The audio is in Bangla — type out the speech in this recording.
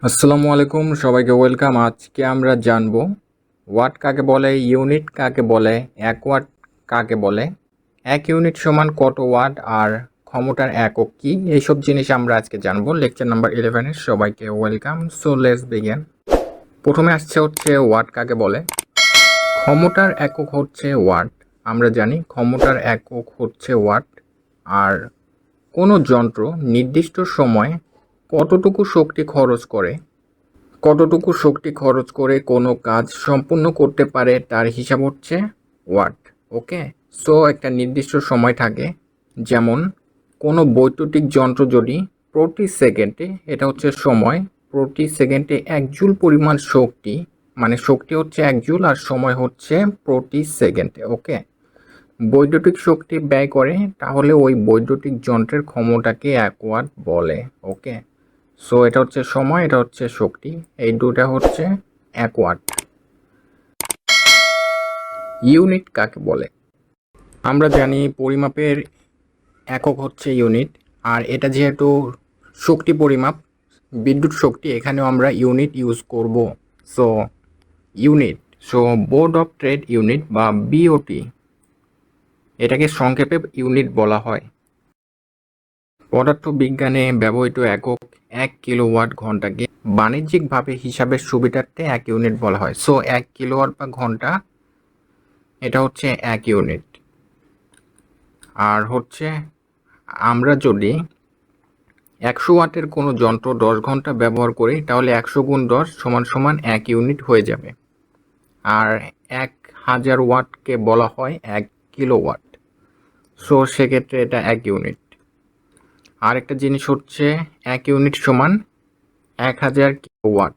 আসসালামু আলাইকুম, সবাইকে ওয়েলকাম। আজকে আমরা জানবো ওয়াট কাকে বলে, ইউনিট কাকে বলে, এক ওয়াট কাকে বলে, এক ইউনিট সমান কত ওয়াট, আর ক্ষমতার একক কি, এইসব জিনিস আমরা আজকে জানবো। লেকচার নাম্বার 11 এর সবাইকে ওয়েলকাম। So let's begin. প্রথমে হচ্ছে ওয়াট কাকে বলে। ক্ষমতার একক হচ্ছে ওয়াট। আমরা জানি ক্ষমতার একক হচ্ছে ওয়াট। আর কোনো যন্ত্র নির্দিষ্ট সময়ে কতটুকু শক্তি খরচ করে কোনো কাজ সম্পূর্ণ করতে পারে তার হিসাব হচ্ছে ওয়াট। ওকে, সো একটা নির্দিষ্ট সময় থাকে, যেমন কোনো বৈদ্যুতিক যন্ত্র যদি প্রতি সেকেন্ডে, এটা হচ্ছে সময়, প্রতি সেকেন্ডে 1 জুল পরিমাণ শক্তি, মানে শক্তি হচ্ছে 1 জুল আর সময় হচ্ছে প্রতি সেকেন্ডে, ওকে, বৈদ্যুতিক শক্তি ব্যয় করে, তাহলে ওই বৈদ্যুতিক যন্ত্রের ক্ষমতাকে 1 ওয়াট বলে। ওকে, সো এটা হচ্ছে সময়, এটা হচ্ছে শক্তি, এই দুটা হচ্ছে 1 ওয়াট। ইউনিট কাকে বলে? আমরা জানি পরিমাপের একক হচ্ছে ইউনিট, আর এটা যেহেতু শক্তি পরিমাপ, বিদ্যুৎ শক্তি, এখানেও আমরা ইউনিট ইউজ করব। So unit, so board of trade unit বা বিওটি, এটাকে সংক্ষেপে ইউনিট বলা হয়। পদার্থবিজ্ঞানে ব্যবহৃত একক 1 কিলোওয়াট ঘন্টাকে বাণিজ্যিকভাবে হিসাবের সুবিধার্থে 1 ইউনিট বলা হয়। সো 1 কিলোওয়াট বা ঘন্টা, এটা হচ্ছে 1 ইউনিট। আর আমরা যদি 100 ওয়াটের কোনো যন্ত্র 10 ঘন্টা ব্যবহার করি, তাহলে 100 × 10 = 1 ইউনিট হয়ে যাবে। আর 1000 ওয়াটকে বলা হয় 1 কিলোওয়াট। সো সেক্ষেত্রে এটা 1 ইউনিট। আরেকটা জিনিস হচ্ছে 1 ইউনিট সমান 1000 কিলোওয়াট।